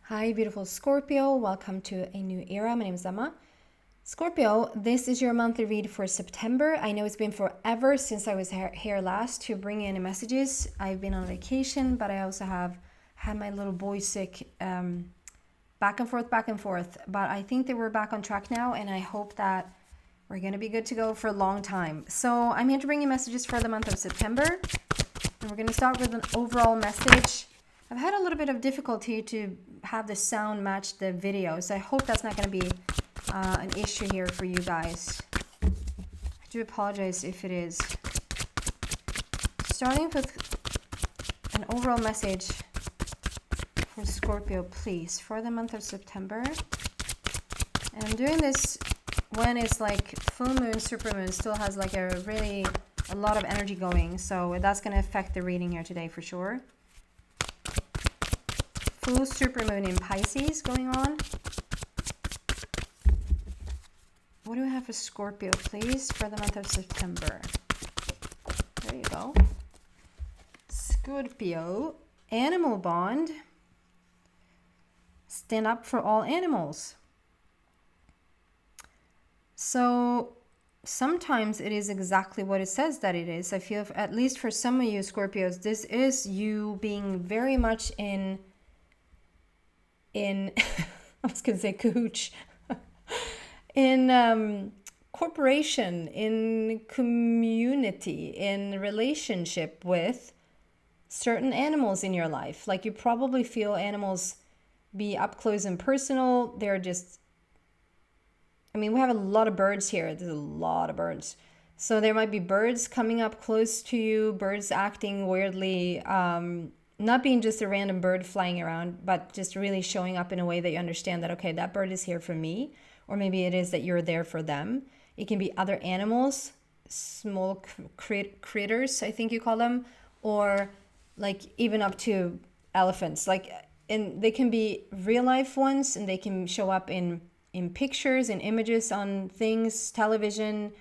Hi, beautiful Scorpio. Welcome to a new era. My name is Emma. Scorpio, this is your monthly read for September. I know it's been forever since I was here last to bring in messages. I've been on vacation, but I also have had my little boy sick back and forth. But I think that we're back on track now, and I hope that we're going to be good to go for a long time. So I'm here to bring you messages for the month of September. And we're going to start with an overall message. I've had a little bit of difficulty to have the sound match the video, so I hope that's not going to be an issue here for you guys. I do apologize if it is. Starting with an overall message for Scorpio, please, for the month of September. And I'm doing this when it's like full moon, supermoon still has like a lot of energy going, so that's going to affect the reading here today for sure. Full supermoon in Pisces going on. What do we have for Scorpio, please, for the month of September? There you go. Scorpio, animal bond. Stand up for all animals. So sometimes it is exactly what it says that it is. I feel, at least for some of you Scorpios, this is you being very much in I was going to say cahooch, in corporation, in community, in relationship with certain animals in your life. Like you probably feel animals be up close and personal. They're just, I mean, we have a lot of birds here. There's a lot of birds. So there might be birds coming up close to you, birds acting weirdly, not being just a random bird flying around, but just really showing up in a way that you understand that, okay, that bird is here for me, or maybe it is that you're there for them. It can be other animals, small critters, I think you call them, or like even up to elephants. And they can be real life ones, and they can show up in pictures, in images on things, television.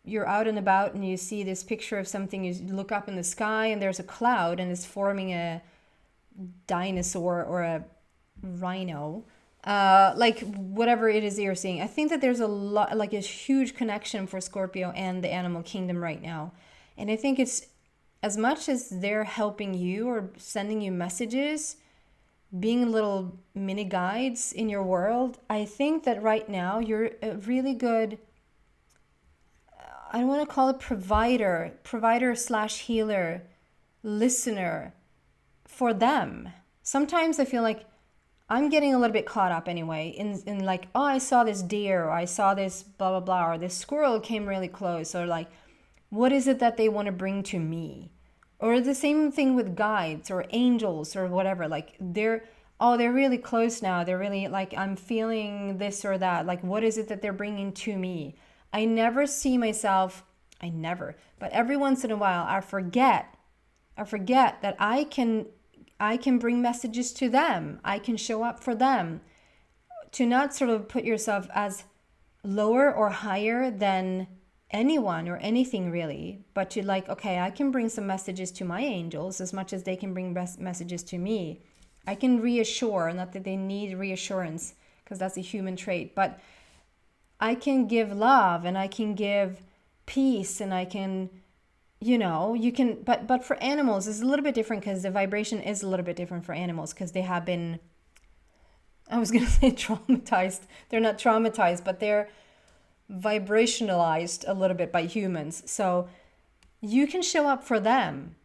You're out and about and you see this picture of something, you look up in the sky and there's a cloud and it's forming a dinosaur or a rhino, like whatever it is that you're seeing. I think that there's a lot, like a huge connection for Scorpio and the animal kingdom right now. And I think it's as much as they're helping you or sending you messages, being little mini guides in your world, I think that right now you're a really good, I don't want to call it provider slash healer, listener for them. Sometimes I feel like I'm getting a little bit caught up anyway in like, oh, I saw this deer, or I saw this blah, blah, blah, or this squirrel came really close, or like, what is it that they want to bring to me? Or the same thing with guides or angels or whatever. Like they're really close now. They're really like, I'm feeling this or that. Like, what is it that they're bringing to me? I never see myself, but every once in a while I forget that I can bring messages to them. I can show up for them. To not sort of put yourself as lower or higher than anyone or anything really, but to like, okay, I can bring some messages to my angels as much as they can bring messages to me. I can reassure, not that they need reassurance because that's a human trait, but I can give love and I can give peace and I can, you can, but for animals it's a little bit different because the vibration is a little bit different for animals because they have been, I was going to say traumatized. They're not traumatized, but they're vibrationalized a little bit by humans. So you can show up for them.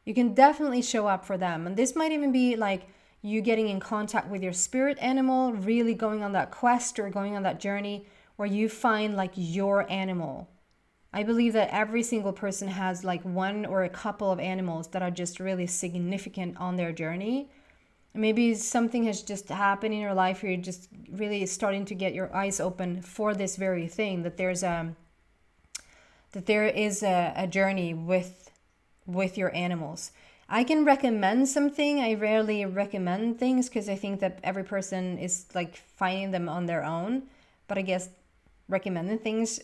You can definitely show up for them. And this might even be like you getting in contact with your spirit animal, really going on that quest or going on that journey where you find like your animal. I believe that every single person has like one or a couple of animals that are just really significant on their journey. Maybe something has just happened in your life where you're just really starting to get your eyes open for this very thing, that there is a journey with your animals. I can recommend something. I rarely recommend things because I think that every person is like finding them on their own. But I guess recommending things,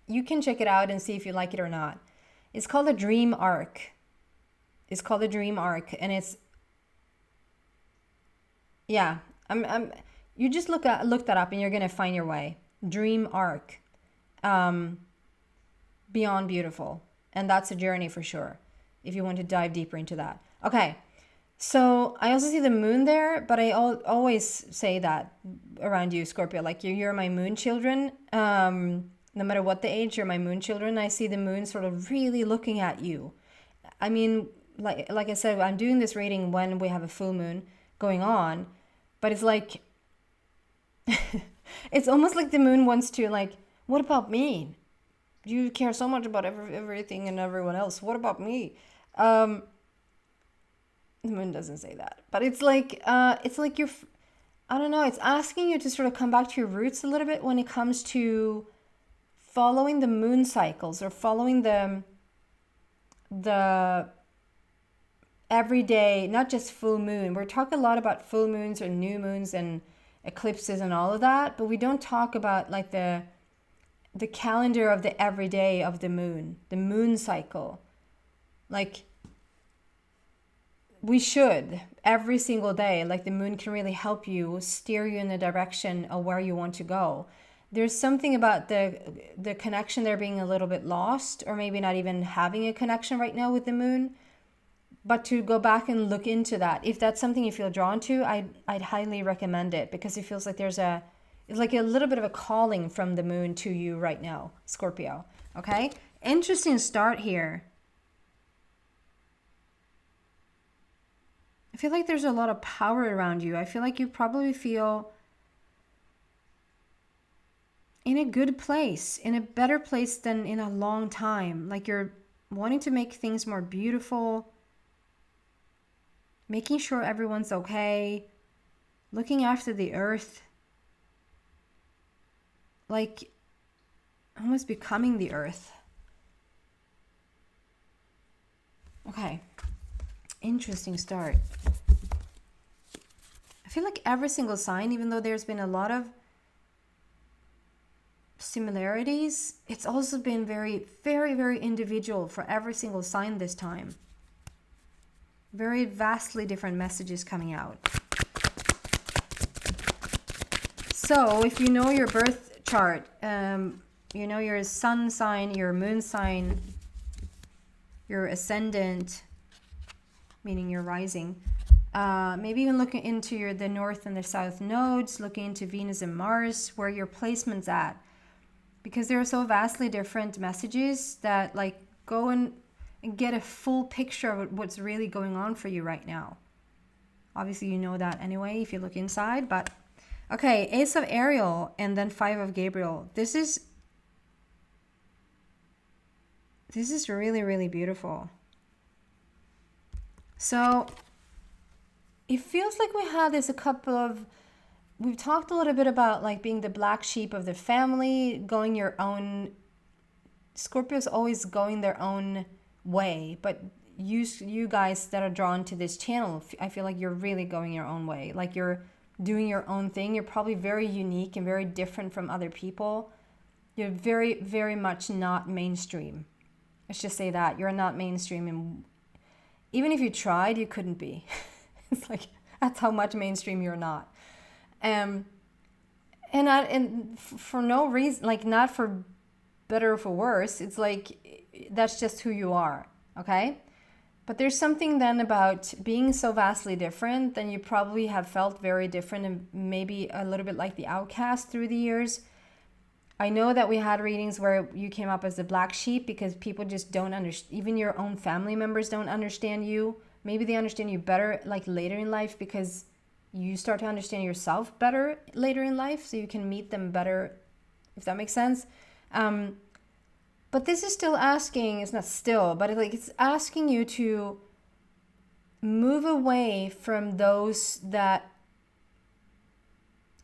you can check it out and see if you like it or not. It's called a dream arc. And it's Yeah, you just look that up and you're gonna find your way. Dream arc, beyond beautiful, and that's a journey for sure. If you want to dive deeper into that, okay. So I also see the moon there, but I always say that around you, Scorpio, like you're my moon children. No matter what the age, you're my moon children. I see the moon sort of really looking at you. I mean, like I said, I'm doing this reading when we have a full moon going on, but it's like, it's almost like the moon wants to like, what about me? You care so much about everything and everyone else. What about me? The moon doesn't say that, but it's like you're, I don't know, it's asking you to sort of come back to your roots a little bit when it comes to following the moon cycles or following the everyday, not just full moon. We're talking a lot about full moons or new moons and eclipses and all of that, but we don't talk about like the calendar of the everyday of the moon cycle. Like, we should every single day, like the moon can really help you steer you in the direction of where you want to go. There's something about the connection there being a little bit lost, or maybe not even having a connection right now with the moon. But to go back and look into that, if that's something you feel drawn to, I'd highly recommend it, because it feels like it's like a little bit of a calling from the moon to you right now, Scorpio. Okay, interesting start here. I feel like there's a lot of power around you. I feel like you probably feel in a good place, in a better place than in a long time. Like you're wanting to make things more beautiful, making sure everyone's okay, looking after the earth, like almost becoming the earth. Okay. Interesting start. I feel like every single sign, even though there's been a lot of similarities, it's also been very, very, very individual for every single sign this time. Very vastly different messages coming out. So if you know your birth chart, you know your sun sign, your moon sign, your ascendant, meaning your rising, maybe even looking into the north and the south nodes, looking into Venus and Mars, where your placement's at, because they're so vastly different messages that like go and get a full picture of what's really going on for you right now. Obviously you know that anyway if you look inside, but okay, Ace of Ariel and then 5 of Gabriel. This is really, really beautiful. So it feels like we had this we've talked a little bit about like being the black sheep of the family, going your own. Scorpio's always going their own way, but you guys that are drawn to this channel, I feel like you're really going your own way. Like you're doing your own thing. You're probably very unique and very different from other people. You're very, very much not mainstream. Let's just say that. You're not mainstream, and even if you tried, you couldn't be. It's like, that's how much mainstream you're not. And for no reason, like not for better or for worse, it's like, that's just who you are, okay? But there's something then about being so vastly different, then you probably have felt very different and maybe a little bit like the outcast through the years. I know that we had readings where you came up as the black sheep because people just don't understand, even your own family members don't understand you. Maybe they understand you better like later in life because you start to understand yourself better later in life, so you can meet them better, if that makes sense. But this is still asking, it's not still, but it's asking you to move away from those that,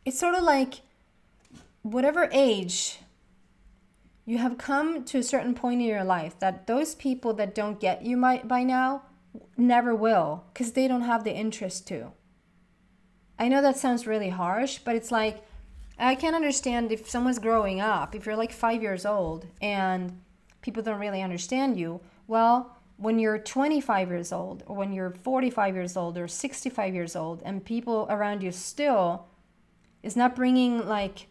it's sort of like whatever age you have come to a certain point in your life, that those people that don't get you by now never will, because they don't have the interest to. I know that sounds really harsh, but it's like, I can understand if someone's growing up, if you're like 5 years old and people don't really understand you, well, when you're 25 years old, or when you're 45 years old, or 65 years old, and people around you still is not bringing like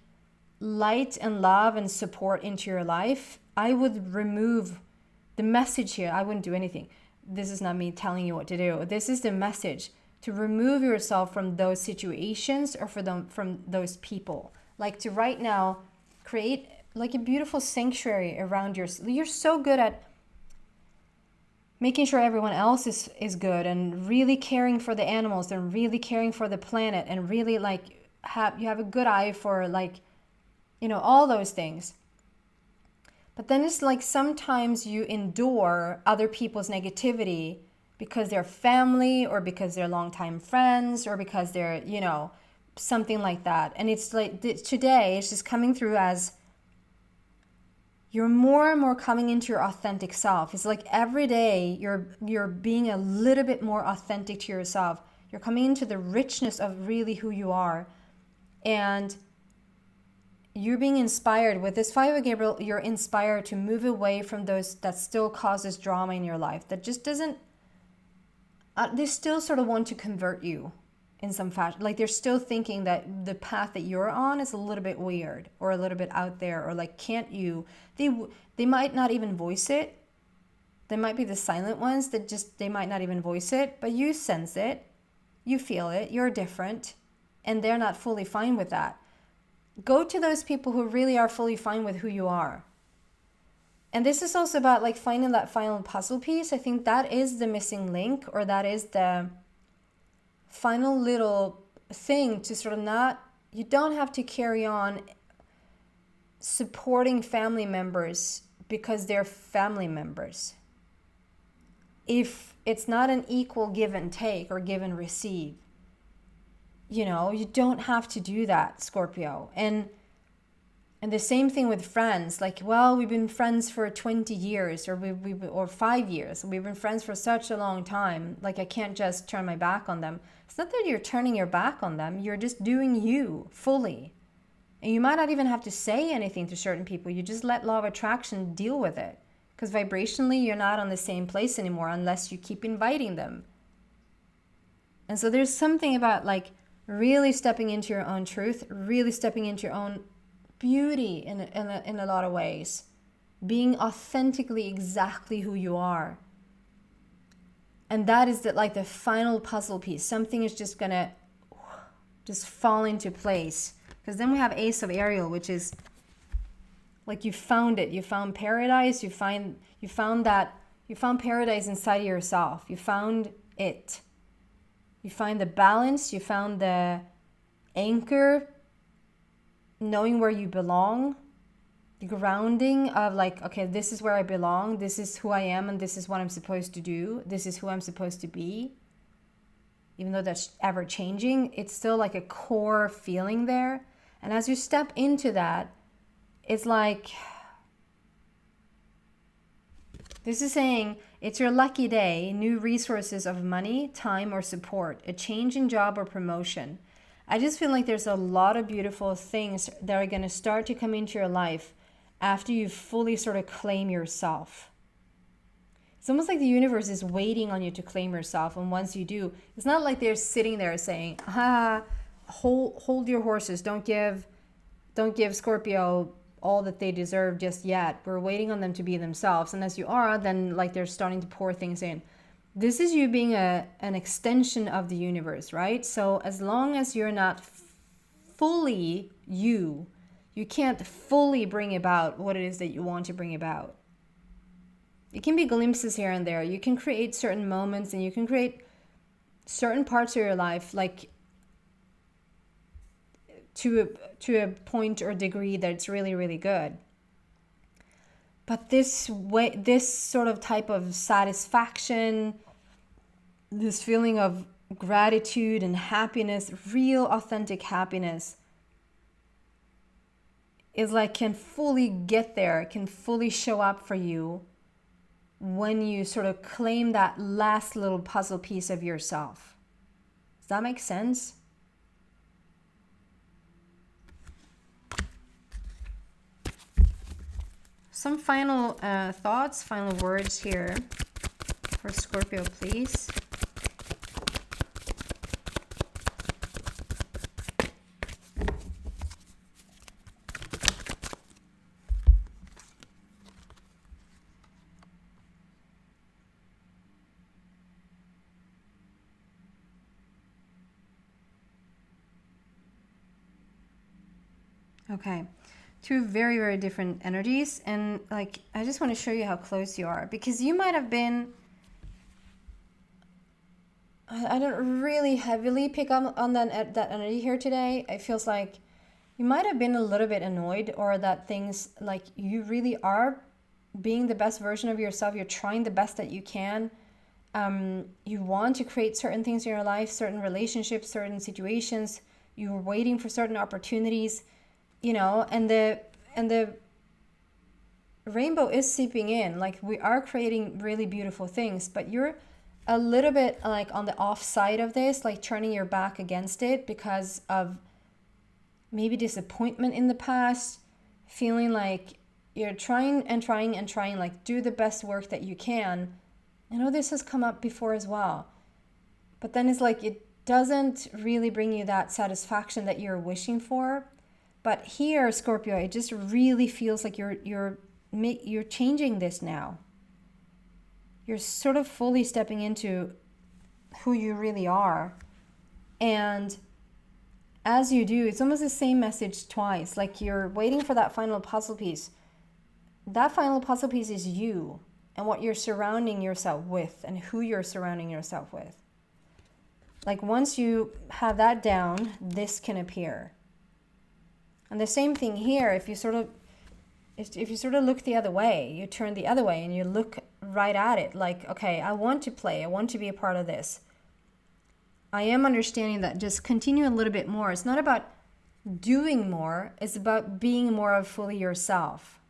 light and love and support into your life, I would remove the message here. I wouldn't do anything. This is not me telling you what to do. This is the message, to remove yourself from those situations or from those people. Like to right now create like a beautiful sanctuary around yourself. You're so good at making sure everyone else is good, and really caring for the animals, and really caring for the planet, and really like you have a good eye for like, you know, all those things. But then it's like sometimes you endure other people's negativity because they're family, or because they're longtime friends, or because they're, you know, something like that. And it's like today it's just coming through as you're more and more coming into your authentic self. It's like every day you're being a little bit more authentic to yourself. You're coming into the richness of really who you are. And you're being inspired with this Five of Gabriel. You're inspired to move away from those that still causes drama in your life, that just doesn't, they still sort of want to convert you in some fashion. Like they're still thinking that the path that you're on is a little bit weird, or a little bit out there, or like, can't you? They might not even voice it. They might be the silent ones that just, they might not even voice it, but you sense it, you feel it, you're different, and they're not fully fine with that. Go to those people who really are fully fine with who you are. And this is also about like finding that final puzzle piece. I think that is the missing link, or that is the final little thing to sort of not, you don't have to carry on supporting family members because they're family members. If it's not an equal give and take, or give and receive, you know, you don't have to do that, Scorpio. And the same thing with friends. Like, well, we've been friends for 20 years, or or 5 years. We've been friends for such a long time. Like, I can't just turn my back on them. It's not that you're turning your back on them. You're just doing you fully. And you might not even have to say anything to certain people. You just let law of attraction deal with it. Because vibrationally, you're not on the same place anymore unless you keep inviting them. And so there's something about like really stepping into your own truth, really stepping into your own beauty in a lot of ways. Being authentically exactly who you are. And that is like the final puzzle piece. Something is just going to just fall into place. Because then we have Ace of Ariel, which is like you found it. You found paradise. You found paradise inside of yourself. You found it. You find the balance. You found the anchor, knowing where you belong. The grounding of like, okay, this is where I belong. This is who I am, and this is what I'm supposed to do. This is who I'm supposed to be. Even though that's ever changing, it's still like a core feeling there. And as you step into that, it's like, this is saying it's your lucky day, new resources of money, time, or support, a change in job or promotion. I just feel like there's a lot of beautiful things that are going to start to come into your life after you fully sort of claim yourself. It's almost like the universe is waiting on you to claim yourself. And once you do, it's not like they're sitting there saying, hold your horses. Don't give Scorpio all that they deserve just yet. We're waiting on them to be themselves. And as you are, then like they're starting to pour things in. This is you being an extension of the universe, right? So as long as you're not fully you can't fully bring about what it is that you want to bring about. It can be glimpses here and there. You can create certain moments, and you can create certain parts of your life, like to a point or degree that's really, really good. But this sort of type of satisfaction, this feeling of gratitude and happiness, real authentic happiness, is like can fully get there, can fully show up for you when you sort of claim that last little puzzle piece of yourself. Does that make sense? Some final thoughts, final words here. for Scorpio, please. Okay, two very, very different energies. And like, I just want to show you how close you are, because you might have been, I don't really heavily pick up on that energy here today. It feels like you might have been a little bit annoyed, or that things, like, you really are being the best version of yourself. You're trying the best that you can. You want to create certain things in your life, certain relationships, certain situations. You're waiting for certain opportunities, you know, and the rainbow is seeping in. Like, we are creating really beautiful things, but you're a little bit like on the off side of this, like turning your back against it because of maybe disappointment in the past, feeling like you're trying and trying and trying, like, do the best work that you can. I know this has come up before as well, but then it's like it doesn't really bring you that satisfaction that you're wishing for. But here, Scorpio, it just really feels like you're changing this now. You're sort of fully stepping into who you really are. And as you do, it's almost the same message twice. Like, you're waiting for that final puzzle piece. That final puzzle piece is you and what you're surrounding yourself with and who you're surrounding yourself with. Like, once you have that down, this can appear. And the same thing here, if you sort of look the other way, you turn the other way and you look right at it, like, okay, I want to play, I want to be a part of this. I am understanding that just continue a little bit more. It's not about doing more, it's about being more of fully yourself.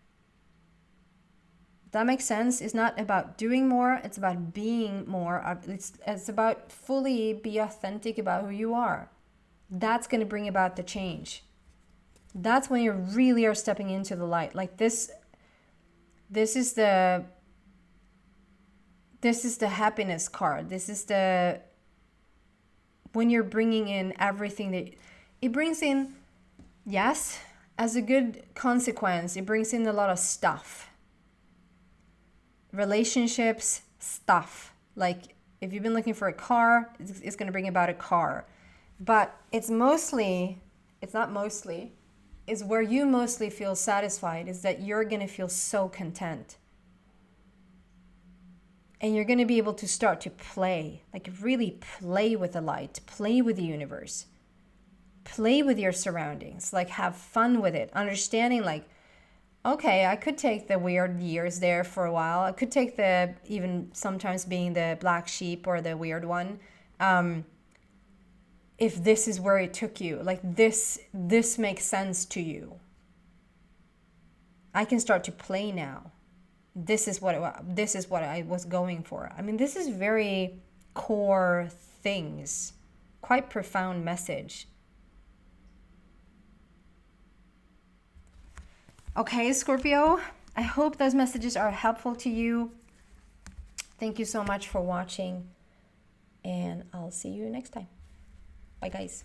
That makes sense? It's not about doing more, it's about being more. It's about fully be authentic about who you are. That's going to bring about the change. That's when you really are stepping into the light. Like, this is the happiness card. This is when you're bringing in everything that it brings in. Yes, as a good consequence, it brings in a lot of stuff. Relationships, stuff. Like, if you've been looking for a car, it's going to bring about a car. But it's where you mostly feel satisfied, is that you're going to feel so content. And you're going to be able to start to play, like really play with the light, play with the universe, play with your surroundings, like have fun with it, understanding like, okay, I could take the weird years there for a while. I could take the, even sometimes being the black sheep or the weird one. If this is where it took you, like this makes sense to you. I can start to play now. This is what I was going for. I mean, this is very core things, quite profound message. Okay, Scorpio, I hope those messages are helpful to you. Thank you so much for watching, and I'll see you next time. Bye, guys.